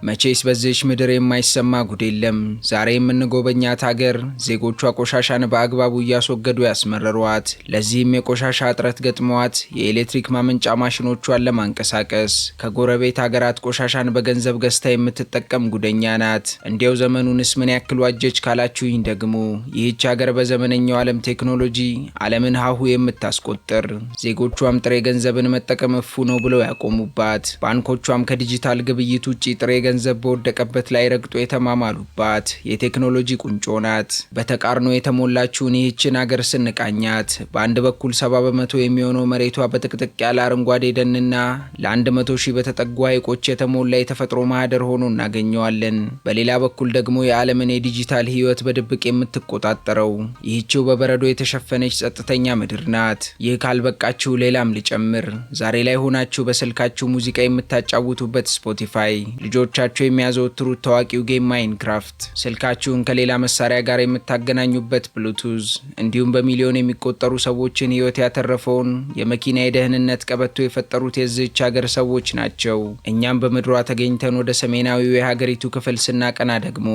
መቼስ በዚህች ምድር የማይሰማ ጉድ የለም። ዛሬ የምንጎበኛት ሀገር ዜጎቿ ቆሻሻን በአግባቡ እያስወገዱ ያስመረሯት፣ ለዚህም የቆሻሻ እጥረት ገጥሟት የኤሌክትሪክ ማመንጫ ማሽኖቿን ለማንቀሳቀስ ከጎረቤት ሀገራት ቆሻሻን በገንዘብ ገዝታ የምትጠቀም ጉደኛ ናት። እንዲያው ዘመኑንስ ምን ያክል ዋጀች ካላችሁኝ ደግሞ ይህች ሀገር በዘመነኛው ዓለም ቴክኖሎጂ ዓለምን ሀሁ የምታስቆጥር፣ ዜጎቿም ጥሬ ገንዘብን መጠቀም እፉ ነው ብለው ያቆሙባት፣ ባንኮቿም ከዲጂታል ግብይት ውጪ ጥሬ ገንዘብ በወደቀበት ላይ ረግጦ የተማማሉባት የቴክኖሎጂ ቁንጮ ናት። በተቃርኖ የተሞላችውን ይህችን ሀገር ስንቃኛት በአንድ በኩል 70% የሚሆነው መሬቷ በጥቅጥቅ ያለ አረንጓዴ ደንና ለ100 ሺህ በተጠጉ ሐይቆች የተሞላ የተፈጥሮ ማህደር ሆኖ እናገኘዋለን። በሌላ በኩል ደግሞ የዓለምን የዲጂታል ህይወት በድብቅ የምትቆጣጠረው ይህችው በበረዶ የተሸፈነች ጸጥተኛ ምድር ናት። ይህ ካልበቃችሁ ሌላም ልጨምር። ዛሬ ላይ ሆናችሁ በስልካችሁ ሙዚቃ የምታጫውቱበት ስፖቲፋይ፣ ልጆቻችሁ የሚያዘወትሩት ታዋቂው ጌም ማይንክራፍት፣ ስልካችሁን ከሌላ መሳሪያ ጋር የምታገናኙበት ብሉቱዝ፣ እንዲሁም በሚሊዮን የሚቆጠሩ ሰዎችን ህይወት ያተረፈውን የመኪና የደህንነት ቀበቶ የፈጠሩት የዚህች ሀገር ሰዎች ናቸው። እኛም በምድሯ ተገኝተን ወደ ሰሜናዊው የሀገሪቱ ክፍል ስናቀና ደግሞ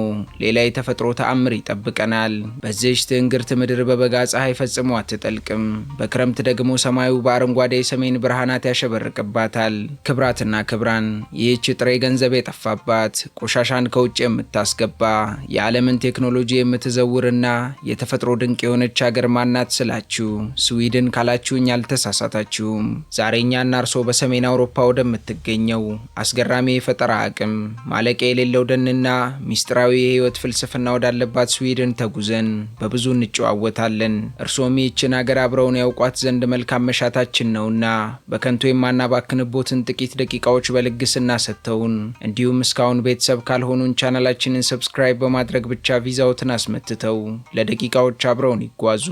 ሌላ የተፈጥሮ ተአምር ይጠብቀናል። በዚህች ትንግርት ምድር በበጋ ፀሐይ ፈጽሞ አትጠልቅም፣ በክረምት ደግሞ ሰማዩ በአረንጓዴ የሰሜን ብርሃናት ያሸበርቅባታል። ክብራትና ክብራን፣ ይህች ጥሬ ገንዘብ የጠፋባት ቆሻሻን ከውጭ የምታስገባ የዓለምን ቴክኖሎጂ የምትዘውርና የተፈጥሮ ድንቅ የሆነች ሀገር ማናት ስላችሁ ስዊድን ካላችሁኝ አልተሳሳታችሁም። ዛሬኛና እርሶ በሰሜን አውሮፓ ወደምትገኘው አስገራሚ የፈጠራ አቅም፣ ማለቂያ የሌለው ደንና ሚስጥራዊ የህይወት ፍልስፍና ወዳለባት ስዊድን ተጉዘን በብዙ እንጨዋወታለን። እርሶም ይህችን ሀገር አብረውን ያውቋት ዘንድ መልካም መሻታችን ነውና በከንቱ የማናባክንቦትን ጥቂት ደቂቃዎች በልግስና ሰጥተውን እንዲሁም እስካሁን ቤተሰብ ካልሆኑን ቻናላችንን ሰብስክራይብ በማድረግ ብቻ ቪዛዎትን አስመትተው ለደቂቃዎች አብረውን ይጓዙ።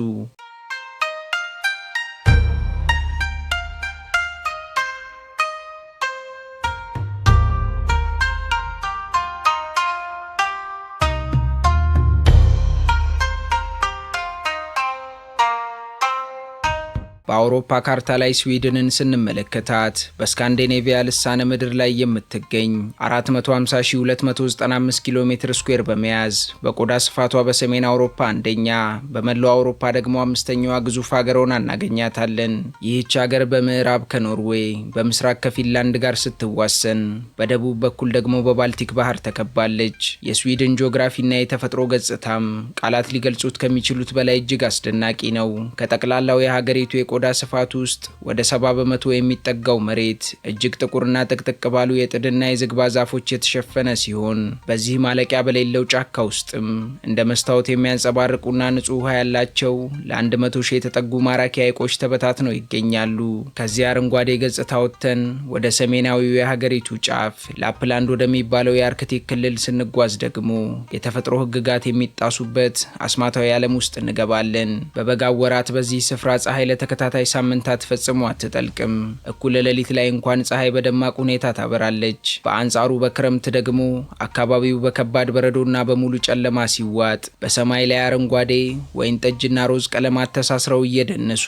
በአውሮፓ ካርታ ላይ ስዊድንን ስንመለከታት በስካንዲኔቪያ ልሳነ ምድር ላይ የምትገኝ 450295 ኪሎ ሜትር ስኩዌር በመያዝ በቆዳ ስፋቷ በሰሜን አውሮፓ አንደኛ፣ በመላው አውሮፓ ደግሞ አምስተኛዋ ግዙፍ ሀገር ሆና እናገኛታለን። ይህች ሀገር በምዕራብ ከኖርዌይ፣ በምስራቅ ከፊንላንድ ጋር ስትዋሰን፣ በደቡብ በኩል ደግሞ በባልቲክ ባህር ተከባለች። የስዊድን ጂኦግራፊና የተፈጥሮ ገጽታም ቃላት ሊገልጹት ከሚችሉት በላይ እጅግ አስደናቂ ነው። ከጠቅላላው የሀገሪቱ የቆዳ ስፋት ውስጥ ወደ 70% የሚጠጋው መሬት እጅግ ጥቁርና ጥቅጥቅ ባሉ የጥድና የዝግባ ዛፎች የተሸፈነ ሲሆን በዚህ ማለቂያ በሌለው ጫካ ውስጥም እንደ መስታወት የሚያንጸባርቁና ንጹህ ውሃ ያላቸው ለ100 ሺህ የተጠጉ ማራኪ ሐይቆች ተበታትነው ይገኛሉ። ከዚህ አረንጓዴ ገጽታ ወጥተን ወደ ሰሜናዊው የሀገሪቱ ጫፍ ላፕላንድ ወደሚባለው የአርክቲክ ክልል ስንጓዝ ደግሞ የተፈጥሮ ህግጋት የሚጣሱበት አስማታዊ ዓለም ውስጥ እንገባለን። በበጋው ወራት በዚህ ስፍራ ፀሐይ ለተከታታይ ሳምንታት ፈጽሞ አትጠልቅም። እኩለ ሌሊት ላይ እንኳን ፀሐይ በደማቅ ሁኔታ ታበራለች። በአንጻሩ በክረምት ደግሞ አካባቢው በከባድ በረዶና በሙሉ ጨለማ ሲዋጥ በሰማይ ላይ አረንጓዴ፣ ወይን ጠጅና ሮዝ ቀለማት ተሳስረው እየደነሱ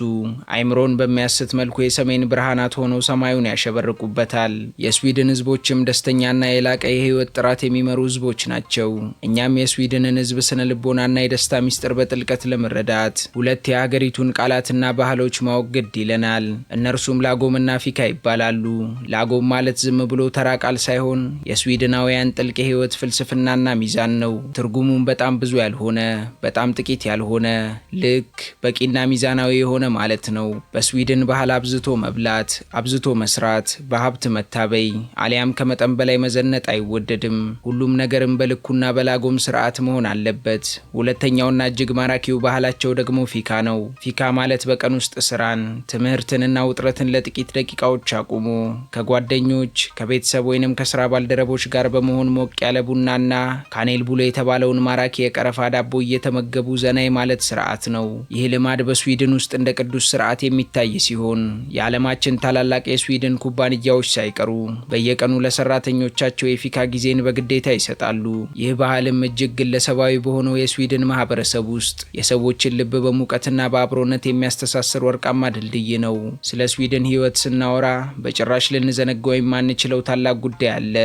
አይምሮን በሚያስት መልኩ የሰሜን ብርሃናት ሆነው ሰማዩን ያሸበርቁበታል። የስዊድን ህዝቦችም ደስተኛና የላቀ የህይወት ጥራት የሚመሩ ህዝቦች ናቸው። እኛም የስዊድንን ህዝብ ስነ ልቦናና የደስታ ሚስጥር በጥልቀት ለመረዳት ሁለት የሀገሪቱን ቃላትና ባህሎች ማወቅ ግድ ይለናል። እነርሱም ላጎምና ፊካ ይባላሉ። ላጎም ማለት ዝም ብሎ ተራ ቃል ሳይሆን የስዊድናውያን ጥልቅ የህይወት ፍልስፍናና ሚዛን ነው። ትርጉሙም በጣም ብዙ ያልሆነ፣ በጣም ጥቂት ያልሆነ፣ ልክ በቂና ሚዛናዊ የሆነ ማለት ነው። በስዊድን ባህል አብዝቶ መብላት፣ አብዝቶ መስራት፣ በሀብት መታበይ አሊያም ከመጠን በላይ መዘነጥ አይወደድም። ሁሉም ነገርም በልኩና በላጎም ስርዓት መሆን አለበት። ሁለተኛውና እጅግ ማራኪው ባህላቸው ደግሞ ፊካ ነው። ፊካ ማለት በቀን ውስጥ ስራን፣ ትምህርትንና ውጥረትን ለጥቂት ደቂቃዎች አቁሞ ከጓደኞች፣ ከቤተሰብ ወይንም ከስራ ባልደረቦች ጋር በመሆን ሞቅ ያለ ቡናና ካኔል ቡሎ የተባለውን ማራኪ የቀረፋ ዳቦ እየተመገቡ ዘና የማለት ስርዓት ነው። ይህ ልማድ በስዊድን ውስጥ እንደ ቅዱስ ስርዓት የሚታይ ሲሆን የዓለማችን ታላላቅ የስዊድን ኩባንያዎች ሳይቀሩ በየቀኑ ለሰራተኞቻቸው የፊካ ጊዜን በግዴታ ይሰጣሉ። ይህ ባህልም እጅግ ግለሰባዊ በሆነው የስዊድን ማህበረሰብ ውስጥ የሰዎችን ልብ በሙቀትና በአብሮነት የሚያስተሳስር ወርቃ ወርቃማ ድልድይ ነው። ስለ ስዊድን ህይወት ስናወራ በጭራሽ ልንዘነጋው የማንችለው ታላቅ ጉዳይ አለ።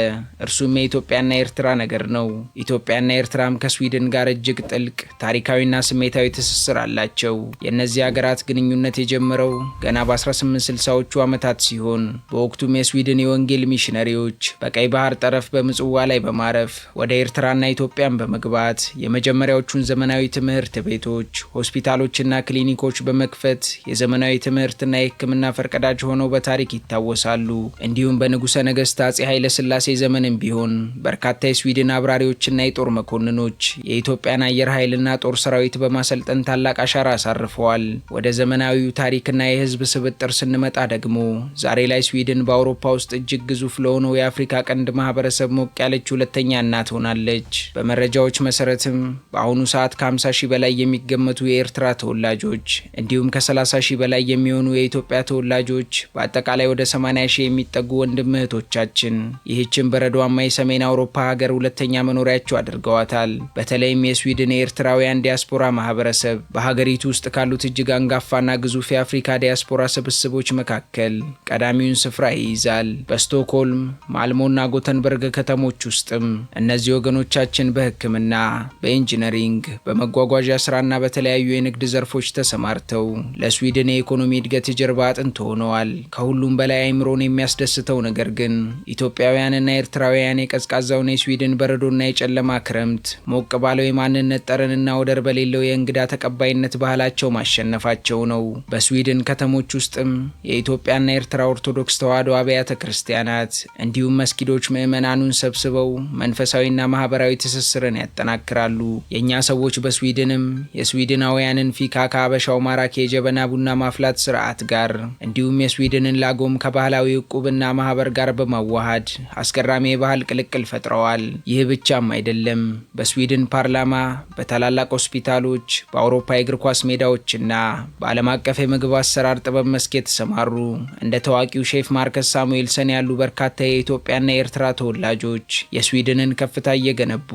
እርሱም የኢትዮጵያና የኤርትራ ነገር ነው። ኢትዮጵያና ኤርትራም ከስዊድን ጋር እጅግ ጥልቅ ታሪካዊና ስሜታዊ ትስስር አላቸው። የእነዚህ ሀገራት ግንኙነት የጀመረው ገና በ1860ዎቹ ዓመታት ሲሆን በወቅቱም የስዊድን የወንጌል ሚሽነሪዎች በቀይ ባህር ጠረፍ በምጽዋ ላይ በማረፍ ወደ ኤርትራና ኢትዮጵያን በመግባት የመጀመሪያዎቹን ዘመናዊ ትምህርት ቤቶች፣ ሆስፒታሎችና ክሊኒኮች በመክፈት የዘመናዊ ትምህርትና የሕክምና ፈርቀዳጅ ሆነው በታሪክ ይታወሳሉ። እንዲሁም በንጉሠ ነገሥት አጼ ኃይለ ሥላሴ ዘመንም ቢሆን በርካታ የስዊድን አብራሪዎችና የጦር መኮንኖች የኢትዮጵያን አየር ኃይልና ጦር ሰራዊት በማሰልጠን ታላቅ አሻራ አሳርፈዋል። ወደ ዘመናዊው ታሪክና የህዝብ ስብጥር ስንመጣ ደግሞ ዛሬ ላይ ስዊድን በአውሮፓ ውስጥ እጅግ ግዙፍ ለሆነው የአፍሪካ ቀንድ ማህበረሰብ ሞቅ ያለች ሁለተኛ እናት ሆናለች። በመረጃዎች መሰረትም በአሁኑ ሰዓት ከ50 ሺህ በላይ የሚገመቱ የኤርትራ ተወላጆች እንዲሁም ከ30 ሺህ በላይ የሚሆኑ የኢትዮጵያ ተወላጆች በአጠቃላይ ወደ 80 ሺህ የሚጠጉ ወንድም እህቶቻችን ይህችን በረዷማ የሰሜን አውሮፓ ሀገር ሁለተኛ መኖሪያቸው አድርገዋታል። በተለይም የስዊድን የኤርትራውያን ዲያስፖራ ማህበረሰብ በሀገሪቱ ውስጥ ካሉት እጅግ አንጋፋና ግዙፍ የአፍሪካ ዲያስፖራ ስብስቦች መካከል ቀዳሚውን ስፍራ ይይዛል። በስቶክሆልም፣ ማልሞና ጎተንበርግ ከተሞች ውስጥም እነዚህ ወገኖቻችን በሕክምና፣ በኢንጂነሪንግ፣ በመጓጓዣ ስራና በተለያዩ የንግድ ዘርፎች ተሰማርተው ለስዊድን የኢኮኖሚ እድገት የጀርባ አጥንት ሆነዋል። ከሁሉም በላይ አይምሮን የሚያስደስተው ነገር ግን ኢትዮጵያውያንና ኤርትራውያን የቀዝቃዛውን የስዊድን በረዶና የጨለማ ክረምት ሞቅ ባለው የማንነት ጠረንና ወደር በሌለው የእንግዳ ተቀባይነት ባህላቸው ማሸነፋቸው ነው። በስዊድን ከተሞች ውስጥም የኢትዮጵያና ኤርትራ ኦርቶዶክስ ተዋሕዶ አብያተ ክርስቲያናት እንዲሁም መስጊዶች ምዕመናኑን ሰብስበው መንፈሳዊና ማህበራዊ ትስስርን ያጠናክራሉ። የእኛ ሰዎች በስዊድንም የስዊድናውያንን ፊካ ከአበሻው ማራኪ የጀበና ቡና ማፍላት ስርዓት ጋር እንዲሁም የስዊድንን ላጎም ከባህላዊ ዕቁብና ማህበር ጋር በማዋሃድ አስገራሚ የባህል ቅልቅል ፈጥረዋል። ይህ ብቻም አይደለም። በስዊድን ፓርላማ፣ በታላላቅ ሆስፒታሎች፣ በአውሮፓ የእግር ኳስ ሜዳዎችና በዓለም አቀፍ የምግብ አሰራር ጥበብ መስክ የተሰማሩ እንደ ታዋቂው ሼፍ ማርከስ ሳሙኤልሰን ያሉ በርካታ የኢትዮጵያና የኤርትራ ተወላጆች የስዊድንን ከፍታ እየገነቡ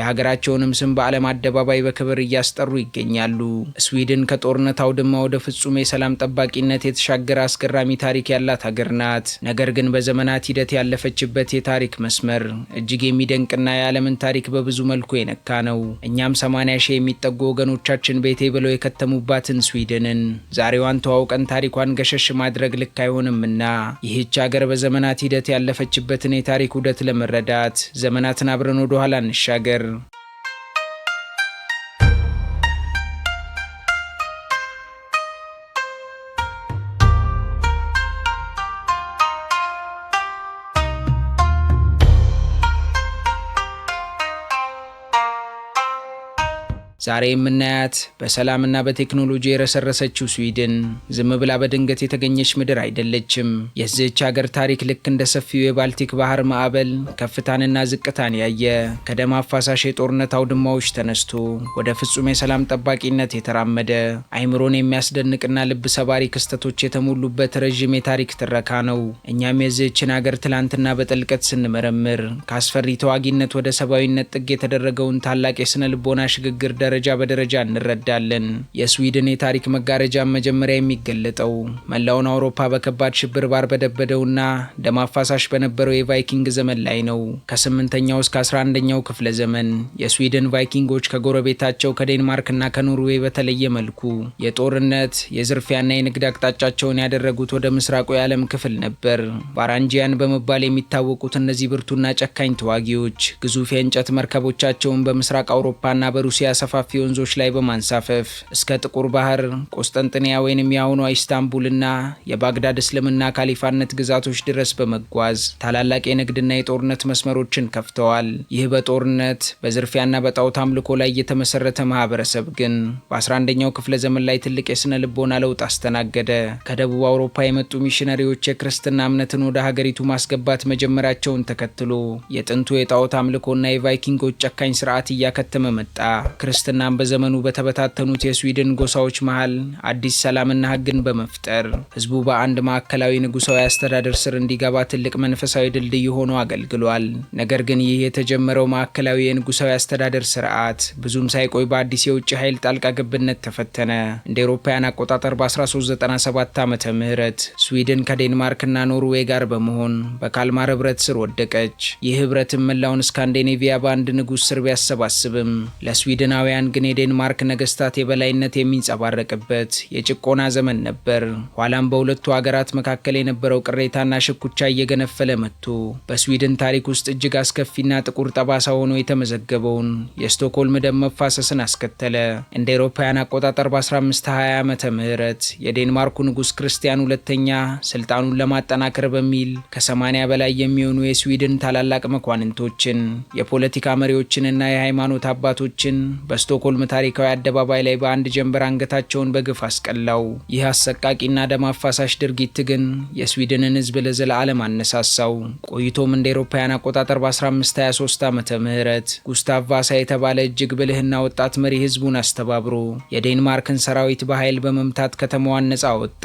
የሀገራቸውንም ስም በዓለም አደባባይ በክብር እያስጠሩ ይገኛሉ። ስዊድን ከጦርነት አውድማ ወደ ፍጹም የሰላም ጠባቂነት የተሻገረ አስገራሚ ታሪክ ያላት ሀገር ናት። ነገር ግን በዘመናት ሂደት ያለፈችበት የታሪክ መስመር እጅግ የሚደንቅና የዓለምን ታሪክ በብዙ መልኩ የነካ ነው። እኛም 80 ሺህ የሚጠጉ ወገኖቻችን ቤቴ ብለው የከተሙባትን ስዊድንን ዛሬዋን ተዋውቀን ታሪኳን ገሸሽ ማድረግ ልክ አይሆንምና ይህች ሀገር በዘመናት ሂደት ያለፈችበትን የታሪክ ውደት ለመረዳት ዘመናትን አብረን ወደ ኋላ እንሻገር። ዛሬ የምናያት በሰላምና በቴክኖሎጂ የረሰረሰችው ስዊድን ዝም ብላ በድንገት የተገኘች ምድር አይደለችም። የዚህች ሀገር ታሪክ ልክ እንደ ሰፊው የባልቲክ ባህር ማዕበል ከፍታንና ዝቅታን ያየ ከደም አፋሳሽ የጦርነት አውድማዎች ተነስቶ ወደ ፍጹም የሰላም ጠባቂነት የተራመደ አይምሮን የሚያስደንቅና ልብ ሰባሪ ክስተቶች የተሞሉበት ረዥም የታሪክ ትረካ ነው። እኛም የዚህችን ሀገር ትላንትና በጥልቀት ስንመረምር ከአስፈሪ ተዋጊነት ወደ ሰብአዊነት ጥግ የተደረገውን ታላቅ የስነ ልቦና ሽግግር ደረጃ በደረጃ እንረዳለን። የስዊድን የታሪክ መጋረጃ መጀመሪያ የሚገለጠው መላውን አውሮፓ በከባድ ሽብር ባርበደበደውና ደም አፋሳሽ በነበረው የቫይኪንግ ዘመን ላይ ነው። ከ8ኛው እስከ 11ኛው ክፍለ ዘመን የስዊድን ቫይኪንጎች ከጎረቤታቸው ከዴንማርክና ከኖርዌይ በተለየ መልኩ የጦርነት የዝርፊያና የንግድ አቅጣጫቸውን ያደረጉት ወደ ምስራቁ የዓለም ክፍል ነበር። ባራንጂያን በመባል የሚታወቁት እነዚህ ብርቱና ጨካኝ ተዋጊዎች ግዙፍ የእንጨት መርከቦቻቸውን በምስራቅ አውሮፓና በሩሲያ ሰፋፊ ወንዞች ላይ በማንሳፈፍ እስከ ጥቁር ባህር፣ ቆስጠንጥንያ ወይንም የአሁኗ ኢስታንቡልና የባግዳድ እስልምና ካሊፋነት ግዛቶች ድረስ በመጓዝ ታላላቅ የንግድና የጦርነት መስመሮችን ከፍተዋል። ይህ በጦርነት በዝርፊያና በጣዖት አምልኮ ላይ የተመሰረተ ማህበረሰብ ግን በ11ኛው ክፍለ ዘመን ላይ ትልቅ የስነ ልቦና ለውጥ አስተናገደ። ከደቡብ አውሮፓ የመጡ ሚሽነሪዎች የክርስትና እምነትን ወደ ሀገሪቱ ማስገባት መጀመሪያቸውን ተከትሎ የጥንቱ የጣዖት አምልኮና የቫይኪንጎች ጨካኝ ስርዓት እያከተመ መጣ። ክርስትና ክርስትናን በዘመኑ በተበታተኑት የስዊድን ጎሳዎች መሃል አዲስ ሰላምና ሕግን በመፍጠር ህዝቡ በአንድ ማዕከላዊ ንጉሳዊ አስተዳደር ስር እንዲገባ ትልቅ መንፈሳዊ ድልድይ ሆኖ አገልግሏል። ነገር ግን ይህ የተጀመረው ማዕከላዊ የንጉሳዊ አስተዳደር ስርዓት ብዙም ሳይቆይ በአዲስ የውጭ ኃይል ጣልቃ ገብነት ተፈተነ። እንደ አውሮፓውያን አቆጣጠር በ1397 ዓመተ ምህረት ስዊድን ከዴንማርክና ኖርዌይ ጋር በመሆን በካልማር ህብረት ስር ወደቀች። ይህ ህብረትም መላውን ስካንዲኔቪያ በአንድ ንጉስ ስር ቢያሰባስብም ለስዊድናውያን ግን የዴንማርክ ነገስታት የበላይነት የሚንጸባረቅበት የጭቆና ዘመን ነበር። ኋላም በሁለቱ ሀገራት መካከል የነበረው ቅሬታና ሽኩቻ እየገነፈለ መጥቶ በስዊድን ታሪክ ውስጥ እጅግ አስከፊና ጥቁር ጠባሳ ሆኖ የተመዘገበውን የስቶክሆልም ደም መፋሰስን አስከተለ። እንደ አውሮፓውያን አቆጣጠር በ1520 ዓመተ ምህረት የዴንማርኩ ንጉስ ክርስቲያን ሁለተኛ ስልጣኑን ለማጠናከር በሚል ከ80 በላይ የሚሆኑ የስዊድን ታላላቅ መኳንንቶችን፣ የፖለቲካ መሪዎችንና የሃይማኖት አባቶችን በስቶክሆልም ታሪካዊ አደባባይ ላይ በአንድ ጀንበር አንገታቸውን በግፍ አስቀላው። ይህ አሰቃቂና ደም አፋሳሽ ድርጊት ግን የስዊድንን ህዝብ ለዘላለም አነሳሳው። ቆይቶም እንደ አውሮፓውያን አቆጣጠር በ1523 ዓመተ ምህረት ጉስታቭ ቫሳ የተባለ እጅግ ብልህና ወጣት መሪ ህዝቡን አስተባብሮ የዴንማርክን ሰራዊት በኃይል በመምታት ከተማዋን ነጻ ወጣ።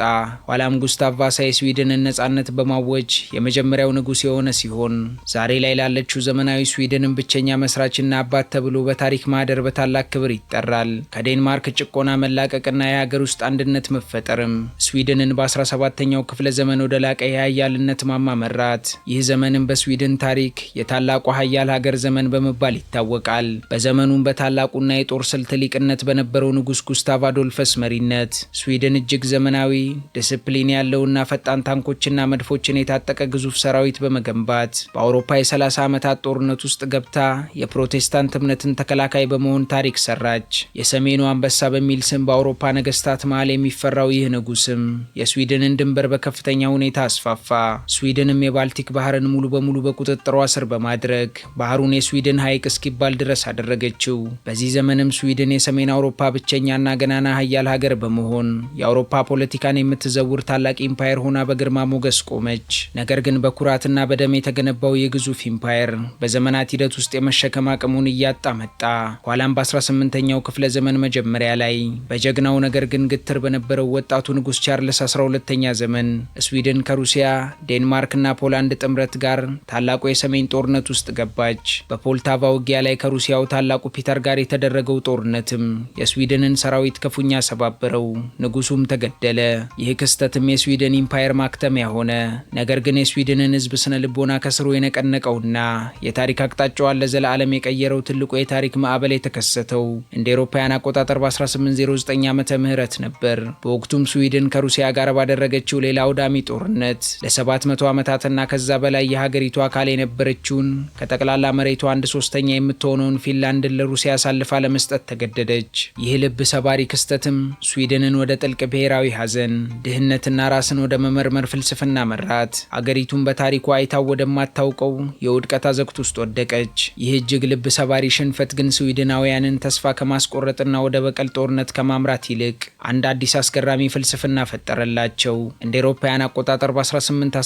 ኋላም ጉስታቭ ቫሳ የስዊድንን ነጻነት በማወጅ የመጀመሪያው ንጉስ የሆነ ሲሆን ዛሬ ላይ ላለችው ዘመናዊ ስዊድንን ብቸኛ መስራችና አባት ተብሎ በታሪክ ማህደር በታላቅ ክብር ይጠራል። ከዴንማርክ ጭቆና መላቀቅና የሀገር ውስጥ አንድነት መፈጠርም ስዊድንን በ17ኛው ክፍለ ዘመን ወደ ላቀ የሀያልነት ማማ መራት። ይህ ዘመንም በስዊድን ታሪክ የታላቁ ሀያል ሀገር ዘመን በመባል ይታወቃል። በዘመኑም በታላቁና የጦር ስልት ሊቅነት በነበረው ንጉስ ጉስታቭ አዶልፈስ መሪነት ስዊድን እጅግ ዘመናዊ፣ ዲስፕሊን ያለውና ፈጣን ታንኮችና መድፎችን የታጠቀ ግዙፍ ሰራዊት በመገንባት በአውሮፓ የ30 ዓመታት ጦርነት ውስጥ ገብታ የፕሮቴስታንት እምነትን ተከላካይ በመሆን ታሪክ ሰራች። የሰሜኑ አንበሳ በሚል ስም በአውሮፓ ነገስታት መሃል የሚፈራው ይህ ንጉስም የስዊድንን ድንበር በከፍተኛ ሁኔታ አስፋፋ። ስዊድንም የባልቲክ ባህርን ሙሉ በሙሉ በቁጥጥሯ ስር በማድረግ ባህሩን የስዊድን ሐይቅ እስኪባል ድረስ አደረገችው። በዚህ ዘመንም ስዊድን የሰሜን አውሮፓ ብቸኛና ገናና ሀያል ሀገር በመሆን የአውሮፓ ፖለቲካን የምትዘውር ታላቅ ኢምፓየር ሆና በግርማ ሞገስ ቆመች። ነገር ግን በኩራትና በደም የተገነባው የግዙፍ ኢምፓየር በዘመናት ሂደት ውስጥ የመሸከም አቅሙን እያጣ መጣ። ኋላም በ18ኛው ክፍለ ዘመን መጀመሪያ ላይ በጀግናው ነገር ግን ግትር በነበረው ወጣቱ ንጉስ ቻርልስ 12ኛ ዘመን ስዊድን ከሩሲያ፣ ዴንማርክና ፖላንድ ጥምረት ጋር ታላቁ የሰሜን ጦርነት ውስጥ ገባች። በፖልታቫ ውጊያ ላይ ከሩሲያው ታላቁ ፒተር ጋር የተደረገው ጦርነትም የስዊድንን ሰራዊት ክፉኛ ሰባበረው፣ ንጉሱም ተገደለ። ይህ ክስተትም የስዊድን ኢምፓየር ማክተሚያ ሆነ። ነገር ግን የስዊድንን ህዝብ ስነ ልቦና ከስሩ የነቀነቀውና የታሪክ አቅጣጫዋን ለዘላለም የቀየረው ትልቁ የታሪክ ማዕበል የተከሰተው እንደ አውሮፓውያን አቆጣጠር በ1809 ዓመተ ምህረት ነበር። በወቅቱም ስዊድን ከሩሲያ ጋር ባደረገችው ሌላ አውዳሚ ጦርነት ለ700 ዓመታትና ከዛ በላይ የሀገሪቱ አካል የነበረችውን ከጠቅላላ መሬቷ 1/3 የምትሆነውን ፊንላንድን ለሩሲያ አሳልፋ ለመስጠት ተገደደች። ይህ ልብ ሰባሪ ክስተትም ስዊድንን ወደ ጥልቅ ብሔራዊ ሐዘን፣ ድህነትና ራስን ወደ መመርመር ፍልስፍና መራት። አገሪቱን በታሪኳ አይታው ወደማታውቀው የውድቀት አዘቅት ውስጥ ወደቀች። ይህ እጅግ ልብ ሰባሪ ሽንፈት ግን ስዊድናውያንን ተስፋ ከማስቆረጥና ወደ በቀል ጦርነት ከማምራት ይልቅ አንድ አዲስ አስገራሚ ፍልስፍና ፈጠረላቸው። እንደ አውሮፓውያን አቆጣጠር በ1814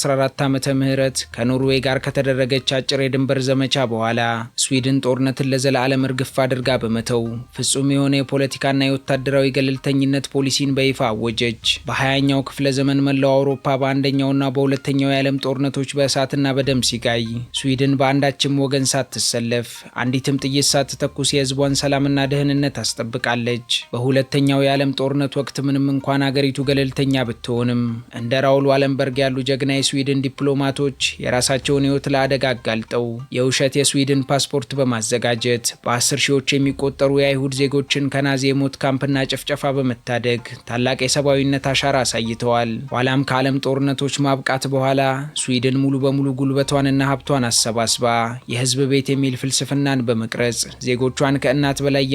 ዓመተ ምህረት ከኖርዌይ ጋር ከተደረገች አጭር የድንበር ዘመቻ በኋላ ስዊድን ጦርነትን ለዘላለም እርግፍ አድርጋ በመተው ፍጹም የሆነ የፖለቲካና የወታደራዊ ገለልተኝነት ፖሊሲን በይፋ አወጀች። በ20ኛው ክፍለ ዘመን መላው አውሮፓ በአንደኛውና በሁለተኛው የዓለም ጦርነቶች በእሳትና በደም ሲጋይ ስዊድን በአንዳችም ወገን ሳትሰለፍ አንዲትም ጥይት ሳትተኩስ የህዝቧን ሰላምና ደህንነት አስጠብቃለች። በሁለተኛው የዓለም ጦርነት ወቅት ምንም እንኳን አገሪቱ ገለልተኛ ብትሆንም እንደ ራውል ዋለንበርግ ያሉ ጀግና የስዊድን ዲፕሎማቶች የራሳቸውን ህይወት ለአደጋ አጋልጠው የውሸት የስዊድን ፓስፖርት በማዘጋጀት በ10 ሺዎች የሚቆጠሩ የአይሁድ ዜጎችን ከናዚ የሞት ካምፕና ጭፍጨፋ በመታደግ ታላቅ የሰብአዊነት አሻራ አሳይተዋል። ኋላም ከዓለም ጦርነቶች ማብቃት በኋላ ስዊድን ሙሉ በሙሉ ጉልበቷንና ሀብቷን አሰባስባ የህዝብ ቤት የሚል ፍልስፍናን በመቅረጽ ዜጎቿን ከእናት በላይ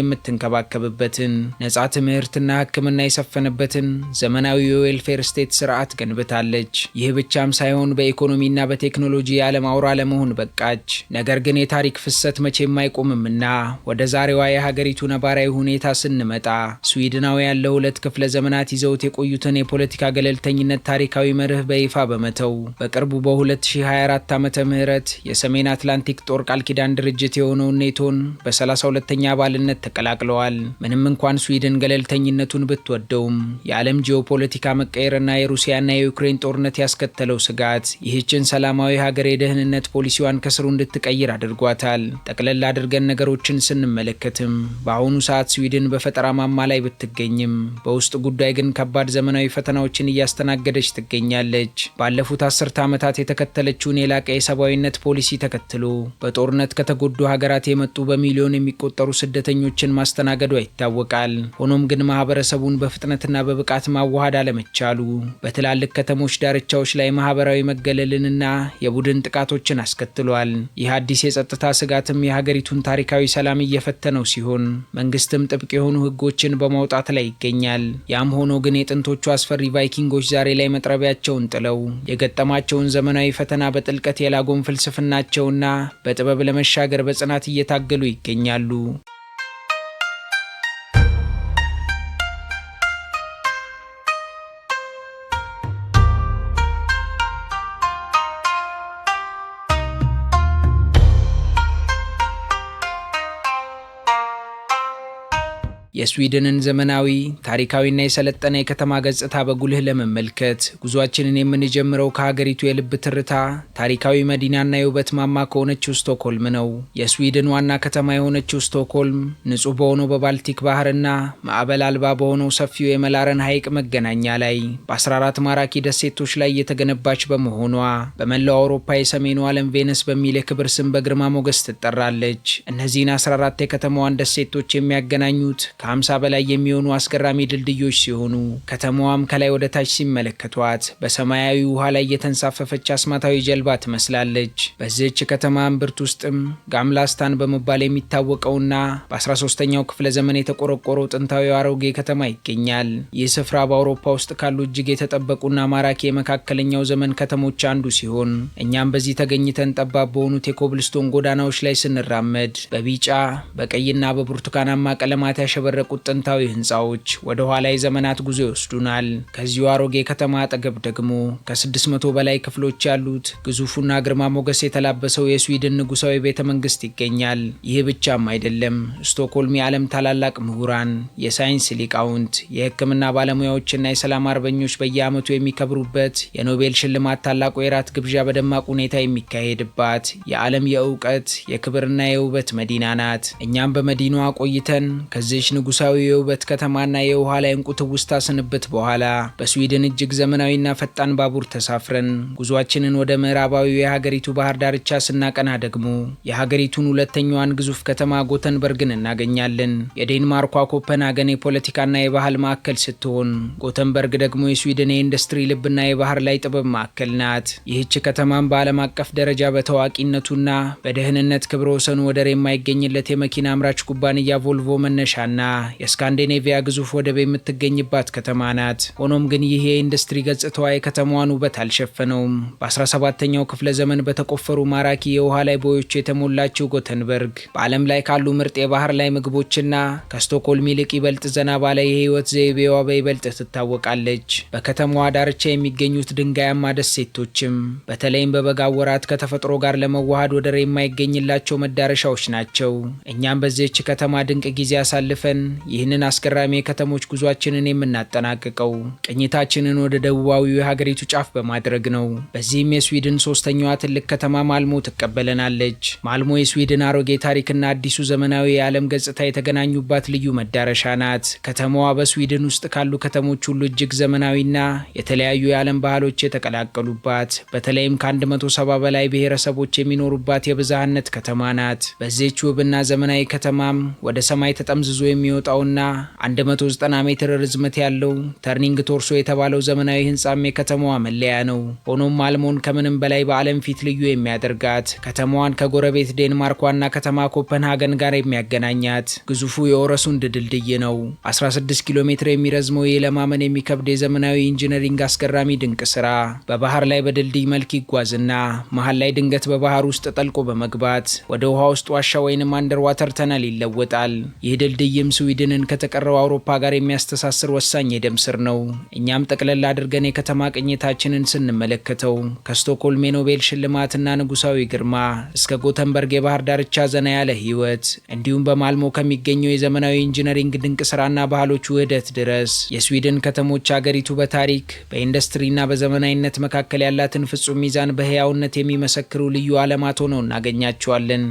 የምትንከባከብበትን ነጻ ትምህርትና ሕክምና የሰፈነበትን ዘመናዊ የዌልፌር ስቴት ስርዓት ገንብታለች። ይህ ብቻም ሳይሆን በኢኮኖሚና በቴክኖሎጂ የዓለም አውራ ለመሆን በቃች። ነገር ግን የታሪክ ፍሰት መቼም አይቆምምና ወደ ዛሬዋ የሀገሪቱ ነባራዊ ሁኔታ ስንመጣ ስዊድናውያን ለሁለት ክፍለ ዘመናት ይዘውት የቆዩትን የፖለቲካ ገለልተኝነት ታሪካዊ መርህ በይፋ በመተው በቅርቡ በ2024 ዓመተ ምህረት የሰሜን አትላንቲክ ጦር ቃል ኪዳን ድርጅት የሆነውን ኔቶን በ32ኛ አባልነት ስምምነት ተቀላቅለዋል። ምንም እንኳን ስዊድን ገለልተኝነቱን ብትወደውም የዓለም ጂኦፖለቲካ መቀየርና የሩሲያና የዩክሬን ጦርነት ያስከተለው ስጋት ይህችን ሰላማዊ ሀገር የደህንነት ፖሊሲዋን ከስሩ እንድትቀይር አድርጓታል። ጠቅለል አድርገን ነገሮችን ስንመለከትም በአሁኑ ሰዓት ስዊድን በፈጠራ ማማ ላይ ብትገኝም በውስጥ ጉዳይ ግን ከባድ ዘመናዊ ፈተናዎችን እያስተናገደች ትገኛለች። ባለፉት 10 ዓመታት የተከተለችውን የላቀ የሰብአዊነት ፖሊሲ ተከትሎ በጦርነት ከተጎዱ ሀገራት የመጡ በሚሊዮን የሚቆጠሩ ስደተኞችን ማስተናገዷ ይታወቃል። ሆኖም ግን ማህበረሰቡን በፍጥነትና በብቃት ማዋሃድ አለመቻሉ በትላልቅ ከተሞች ዳርቻዎች ላይ ማህበራዊ መገለልንና የቡድን ጥቃቶችን አስከትሏል። ይህ አዲስ የጸጥታ ስጋትም የሀገሪቱን ታሪካዊ ሰላም እየፈተነው ሲሆን መንግስትም ጥብቅ የሆኑ ህጎችን በማውጣት ላይ ይገኛል። ያም ሆኖ ግን የጥንቶቹ አስፈሪ ቫይኪንጎች ዛሬ ላይ መጥረቢያቸውን ጥለው የገጠማቸውን ዘመናዊ ፈተና በጥልቀት የላጎን ፍልስፍናቸውና በጥበብ ለመሻገር በጽናት እየታገሉ ይገኛሉ። የስዊድንን ዘመናዊ ታሪካዊና የሰለጠነ የከተማ ገጽታ በጉልህ ለመመልከት ጉዟችንን የምንጀምረው ከሀገሪቱ የልብ ትርታ ታሪካዊ መዲናና የውበት ማማ ከሆነችው ስቶክሆልም ነው። የስዊድን ዋና ከተማ የሆነችው ስቶክሆልም ንጹህ በሆነው በባልቲክ ባህርና ማዕበል አልባ በሆነው ሰፊው የመላረን ሐይቅ መገናኛ ላይ በ14 ማራኪ ደሴቶች ላይ የተገነባች በመሆኗ በመላው አውሮፓ የሰሜኑ ዓለም ቬነስ በሚል የክብር ስም በግርማ ሞገስ ትጠራለች። እነዚህን 14 የከተማዋን ደሴቶች የሚያገናኙት ከ50 በላይ የሚሆኑ አስገራሚ ድልድዮች ሲሆኑ ከተማዋም ከላይ ወደ ታች ሲመለከቷት በሰማያዊ ውሃ ላይ የተንሳፈፈች አስማታዊ ጀልባ ትመስላለች። በዚህች ከተማ እምብርት ውስጥም ጋምላስታን በመባል የሚታወቀውና በ13ኛው ክፍለ ዘመን የተቆረቆረው ጥንታዊ አሮጌ ከተማ ይገኛል። ይህ ስፍራ በአውሮፓ ውስጥ ካሉ እጅግ የተጠበቁና ማራኪ የመካከለኛው ዘመን ከተሞች አንዱ ሲሆን እኛም በዚህ ተገኝተን ጠባብ በሆኑት የኮብልስቶን ጎዳናዎች ላይ ስንራመድ በቢጫ በቀይና በብርቱካናማ ቀለማት ያሸበረቁት ጥንታዊ ህንፃዎች ወደ ኋላ የዘመናት ጉዞ ይወስዱናል። ከዚሁ አሮጌ ከተማ አጠገብ ደግሞ ከ600 በላይ ክፍሎች ያሉት ግዙፉና ግርማ ሞገስ የተላበሰው የስዊድን ንጉሳዊ ቤተ መንግስት ይገኛል። ይህ ብቻም አይደለም። ስቶክሆልም የዓለም ታላላቅ ምሁራን፣ የሳይንስ ሊቃውንት፣ የህክምና ባለሙያዎችና የሰላም አርበኞች በየዓመቱ የሚከብሩበት የኖቤል ሽልማት ታላቁ የራት ግብዣ በደማቅ ሁኔታ የሚካሄድባት የዓለም የእውቀት የክብርና የውበት መዲና ናት። እኛም በመዲናዋ ቆይተን ከዚህች ንጉሳዊ የውበት ከተማና የውሃ ላይ እንቁ ትውስታ ስንብት በኋላ በስዊድን እጅግ ዘመናዊና ፈጣን ባቡር ተሳፍረን ጉዟችንን ወደ ምዕራባዊው የሀገሪቱ ባህር ዳርቻ ስናቀና ደግሞ የሀገሪቱን ሁለተኛዋን ግዙፍ ከተማ ጎተንበርግን እናገኛለን። የዴንማርኳ ኮፐንሃገን የፖለቲካና የባህል ማዕከል ስትሆን ጎተንበርግ ደግሞ የስዊድን የኢንዱስትሪ ልብና የባህር ላይ ጥበብ ማዕከል ናት። ይህች ከተማም በዓለም አቀፍ ደረጃ በታዋቂነቱና በደህንነት ክብረ ወሰኑ ወደር የማይገኝለት የመኪና አምራች ኩባንያ ቮልቮ መነሻና የስካንዲኔቪያ ግዙፍ ወደብ የምትገኝባት ከተማ ናት። ሆኖም ግን ይህ የኢንዱስትሪ ገጽታዋ የከተማዋን ውበት አልሸፈነውም። በ17ኛው ክፍለ ዘመን በተቆፈሩ ማራኪ የውሃ ላይ ቦዮች የተሞላችው ጎተንበርግ በዓለም ላይ ካሉ ምርጥ የባህር ላይ ምግቦችና ከስቶክሆልም ይልቅ ይበልጥ ዘና ባለ የህይወት ዘይቤዋ በይበልጥ ትታወቃለች። በከተማዋ ዳርቻ የሚገኙት ድንጋያማ ደሴቶችም በተለይም በበጋ ወራት ከተፈጥሮ ጋር ለመዋሃድ ወደር የማይገኝላቸው መዳረሻዎች ናቸው። እኛም በዚህች ከተማ ድንቅ ጊዜ አሳልፈን ይህንን አስገራሚ የከተሞች ጉዟችንን የምናጠናቅቀው ቅኝታችንን ወደ ደቡባዊው የሀገሪቱ ጫፍ በማድረግ ነው። በዚህም የስዊድን ሶስተኛዋ ትልቅ ከተማ ማልሞ ትቀበለናለች። ማልሞ የስዊድን አሮጌ ታሪክና አዲሱ ዘመናዊ የዓለም ገጽታ የተገናኙባት ልዩ መዳረሻ ናት። ከተማዋ በስዊድን ውስጥ ካሉ ከተሞች ሁሉ እጅግ ዘመናዊና የተለያዩ የዓለም ባህሎች የተቀላቀሉባት በተለይም ከ170 በላይ ብሔረሰቦች የሚኖሩባት የብዝሃነት ከተማ ናት። በዚህች ውብና ዘመናዊ ከተማም ወደ ሰማይ ተጠምዝዞ የሚወጣውና 190 ሜትር ርዝመት ያለው ተርኒንግ ቶርሶ የተባለው ዘመናዊ ህንጻም የከተማዋ መለያ ነው። ሆኖም ማልሞን ከምንም በላይ በዓለም ፊት ልዩ የሚያደርጋት ከተማዋን ከጎረቤት ዴንማርክ ዋና ከተማ ኮፐንሃገን ጋር የሚያገናኛት ግዙፉ የኦረሱንድ ድልድይ ነው። 16 ኪሎ ሜትር የሚረዝመው ለማመን የሚከብድ የዘመናዊ ኢንጂነሪንግ አስገራሚ ድንቅ ስራ በባህር ላይ በድልድይ መልክ ይጓዝና መሃል ላይ ድንገት በባህር ውስጥ ጠልቆ በመግባት ወደ ውሃ ውስጥ ዋሻ ወይንም አንደር ዋተር ተነል ይለወጣል። ይህ ድልድይም ስዊድንን ከተቀረው አውሮፓ ጋር የሚያስተሳስር ወሳኝ የደም ስር ነው። እኛም ጠቅለል አድርገን የከተማ ቅኝታችንን ስንመለከተው ከስቶክሆልም የኖቤል ሽልማትና ንጉሳዊ ግርማ እስከ ጎተንበርግ የባህር ዳርቻ ዘና ያለ ህይወት እንዲሁም በማልሞ ከሚገኘው የዘመናዊ ኢንጂነሪንግ ድንቅ ስራና ባህሎች ውህደት ድረስ የስዊድን ከተሞች አገሪቱ በታሪክ በኢንዱስትሪና በዘመናዊነት መካከል ያላትን ፍጹም ሚዛን በህያውነት የሚመሰክሩ ልዩ ዓለማት ሆነው እናገኛቸዋለን።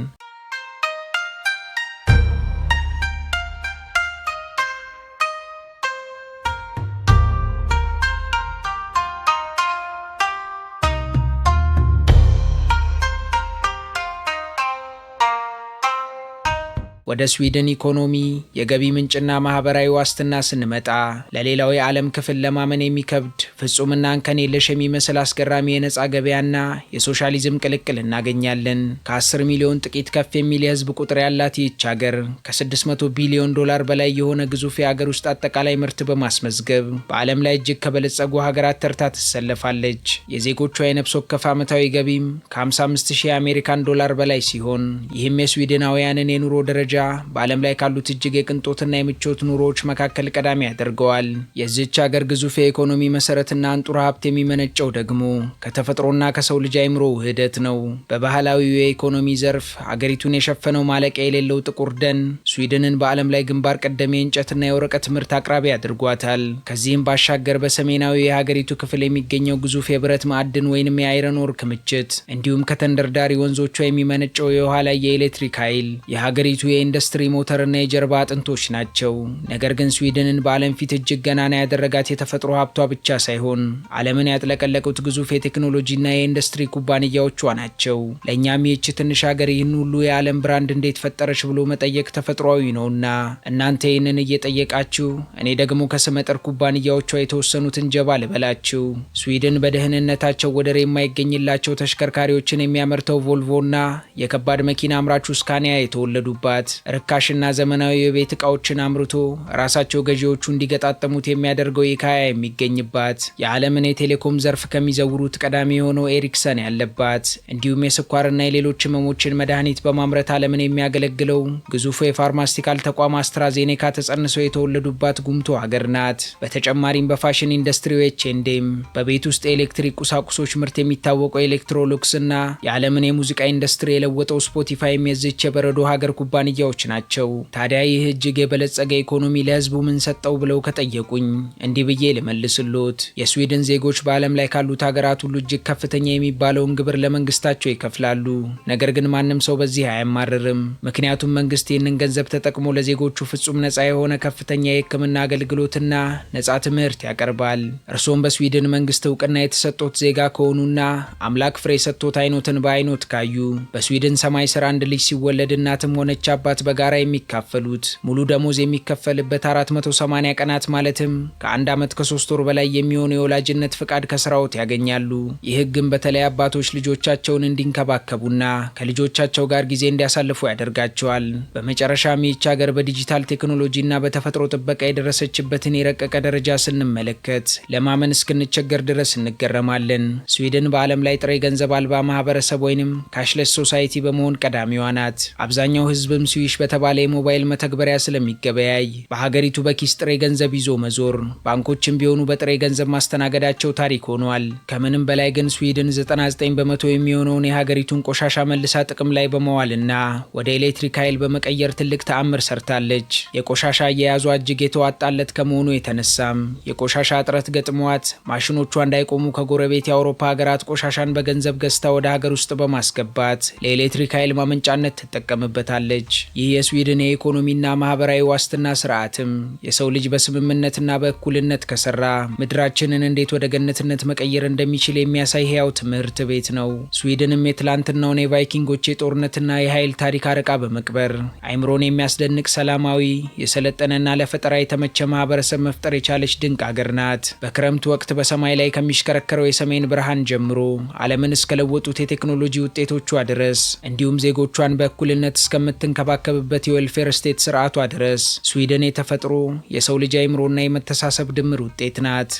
ወደ ስዊድን ኢኮኖሚ የገቢ ምንጭና ማህበራዊ ዋስትና ስንመጣ ለሌላው የዓለም ክፍል ለማመን የሚከብድ ፍጹምና እንከን የለሽ የሚመስል አስገራሚ የነፃ ገበያና የሶሻሊዝም ቅልቅል እናገኛለን። ከ10 ሚሊዮን ጥቂት ከፍ የሚል የህዝብ ቁጥር ያላት ይህች ሀገር ከ600 ቢሊዮን ዶላር በላይ የሆነ ግዙፍ የሀገር ውስጥ አጠቃላይ ምርት በማስመዝገብ በዓለም ላይ እጅግ ከበለጸጉ ሀገራት ተርታ ትሰለፋለች። የዜጎቿ የነፍስ ወከፍ ዓመታዊ ገቢም ከ55,000 የአሜሪካን ዶላር በላይ ሲሆን ይህም የስዊድናውያንን የኑሮ ደረጃ በዓለም ላይ ካሉት እጅግ የቅንጦትና የምቾት ኑሮዎች መካከል ቀዳሚ ያደርገዋል። የዚህች ሀገር ግዙፍ የኢኮኖሚ መሰረትና አንጡራ ሀብት የሚመነጨው ደግሞ ከተፈጥሮና ከሰው ልጅ አይምሮ ውህደት ነው። በባህላዊው የኢኮኖሚ ዘርፍ ሀገሪቱን የሸፈነው ማለቂያ የሌለው ጥቁር ደን ስዊድንን በዓለም ላይ ግንባር ቀደም የእንጨትና የወረቀት ምርት አቅራቢ አድርጓታል። ከዚህም ባሻገር በሰሜናዊ የሀገሪቱ ክፍል የሚገኘው ግዙፍ የብረት ማዕድን ወይንም የአይረን ኦር ክምችት እንዲሁም ከተንደርዳሪ ወንዞቿ የሚመነጨው የውሃ ላይ የኤሌክትሪክ ኃይል የሀገሪቱ የኢንዱስትሪ ሞተርና የጀርባ አጥንቶች ናቸው። ነገር ግን ስዊድንን በዓለም ፊት እጅግ ገናና ያደረጋት የተፈጥሮ ሀብቷ ብቻ ሳይሆን ዓለምን ያጥለቀለቁት ግዙፍ የቴክኖሎጂና የኢንዱስትሪ ኩባንያዎቿ ናቸው። ለእኛም ይህች ትንሽ ሀገር ይህን ሁሉ የዓለም ብራንድ እንዴት ፈጠረች ብሎ መጠየቅ ተፈጥሯዊ ነውና እናንተ ይህንን እየጠየቃችሁ እኔ ደግሞ ከስመጥር ኩባንያዎቿ የተወሰኑትን ጀባ ልበላችሁ። ስዊድን በደህንነታቸው ወደር የማይገኝላቸው ተሽከርካሪዎችን የሚያመርተው ቮልቮና የከባድ መኪና አምራቹ ስካኒያ የተወለዱባት ርካሽና ዘመናዊ የቤት ዕቃዎችን አምርቶ ራሳቸው ገዢዎቹ እንዲገጣጠሙት የሚያደርገው ኢካያ የሚገኝባት የዓለምን የቴሌኮም ዘርፍ ከሚዘውሩት ቀዳሚ የሆነው ኤሪክሰን ያለባት እንዲሁም የስኳርና የሌሎች ህመሞችን መድኃኒት በማምረት ዓለምን የሚያገለግለው ግዙፉ የፋርማስቲካል ተቋም አስትራዜኔካ ተጸንሰው የተወለዱባት ጉምቶ ሀገር ናት። በተጨማሪም በፋሽን ኢንዱስትሪው ኤችኤንዴም፣ በቤት ውስጥ የኤሌክትሪክ ቁሳቁሶች ምርት የሚታወቀው ኤሌክትሮሉክስና የዓለምን የሙዚቃ ኢንዱስትሪ የለወጠው ስፖቲፋይ የዚህች የበረዶ ሀገር ኩባንያዎች ናቸው። ታዲያ ይህ እጅግ የበለጸገ ኢኮኖሚ ለህዝቡ ምን ሰጠው ብለው ከጠየቁኝ እንዲህ ብዬ ልመልስሎት። የስዊድን ዜጎች በዓለም ላይ ካሉት ሀገራት ሁሉ እጅግ ከፍተኛ የሚባለውን ግብር ለመንግስታቸው ይከፍላሉ። ነገር ግን ማንም ሰው በዚህ አያማርርም። ምክንያቱም መንግስት ይህንን ገንዘብ ተጠቅሞ ለዜጎቹ ፍጹም ነፃ የሆነ ከፍተኛ የህክምና አገልግሎትና ነፃ ትምህርት ያቀርባል። እርሶም በስዊድን መንግስት እውቅና የተሰጡት ዜጋ ከሆኑና አምላክ ፍሬ ሰጥቶት አይኖትን በአይኖት ካዩ በስዊድን ሰማይ ስር አንድ ልጅ ሲወለድ እናትም ሆነች አባት በጋራ የሚካፈሉት ሙሉ ደሞዝ የሚከፈልበት 480 ቀናት ማለትም ከ1 ዓመት ከ3 ወር በላይ የሚሆኑ የወላጅነት ፍቃድ ከስራዎት ያገኛሉ። ይህ ግን በተለይ አባቶች ልጆቻቸውን እንዲንከባከቡና ከልጆቻቸው ጋር ጊዜ እንዲያሳልፉ ያደርጋቸዋል። በመጨረሻም ይህች ሀገር በዲጂታል ቴክኖሎጂና በተፈጥሮ ጥበቃ የደረሰችበትን የረቀቀ ደረጃ ስንመለከት ለማመን እስክንቸገር ድረስ እንገረማለን። ስዊድን በዓለም ላይ ጥሬ ገንዘብ አልባ ማህበረሰብ ወይንም ካሽለስ ሶሳይቲ በመሆን ቀዳሚዋ ናት። አብዛኛው ህዝብም ስዊሽ በተባለ የሞባይል መተግበሪያ ስለሚገበያይ በሀገሪቱ በኪስ ጥሬ ገንዘብ ይዞ መዞር፣ ባንኮችም ቢሆኑ በጥሬ ገንዘብ ማስተናገዳቸው ታሪክ ሆኗል። ከምንም በላይ ግን ስዊድን 99 በመቶ የሚሆነውን የሀገሪቱን ቆሻሻ መልሳ ጥቅም ላይ በመዋልና ወደ ኤሌክትሪክ ኃይል በመቀየር ትልቅ ተአምር ሰርታለች። የቆሻሻ አያያዟ እጅግ የተዋጣለት ከመሆኑ የተነሳም የቆሻሻ እጥረት ገጥሟት ማሽኖቿ እንዳይቆሙ ከጎረቤት የአውሮፓ ሀገራት ቆሻሻን በገንዘብ ገዝታ ወደ ሀገር ውስጥ በማስገባት ለኤሌክትሪክ ኃይል ማመንጫነት ትጠቀምበታለች። ይህ የስዊድን የኢኮኖሚና ማህበራዊ ዋስትና ስርዓትም የሰው ልጅ በስምምነትና በእኩልነት ከሰራ ምድራችንን እንዴት ወደ ገነትነት መቀየር እንደሚችል የሚያሳይ ህያው ትምህርት ቤት ነው። ስዊድንም የትላንትናውን የቫይኪንጎች የጦርነትና የኃይል ታሪክ አርቃ በመቅበር አይምሮን የሚያስደንቅ ሰላማዊ የሰለጠነና ለፈጠራ የተመቸ ማህበረሰብ መፍጠር የቻለች ድንቅ ሀገር ናት። በክረምቱ ወቅት በሰማይ ላይ ከሚሽከረከረው የሰሜን ብርሃን ጀምሮ ዓለምን እስከለወጡት የቴክኖሎጂ ውጤቶቿ ድረስ እንዲሁም ዜጎቿን በእኩልነት እስከምትንከባከብበት የዌልፌር ስቴት ስርዓቷ ድረስ ስዊድን የተፈጥሮ የሰው ልጅ አይምሮና የመተሳሰብ ድምር ውጤት ናት።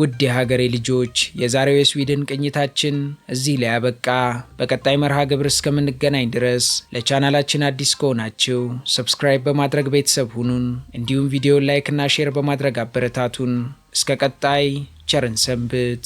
ውድ የሀገሬ ልጆች የዛሬው የስዊድን ቅኝታችን እዚህ ላይ ያበቃ። በቀጣይ መርሃ ግብር እስከምንገናኝ ድረስ ለቻናላችን አዲስ ከሆናችሁ ሰብስክራይብ በማድረግ ቤተሰብ ሁኑን። እንዲሁም ቪዲዮን ላይክ እና ሼር በማድረግ አበረታቱን። እስከ ቀጣይ ቸርን ሰንብት።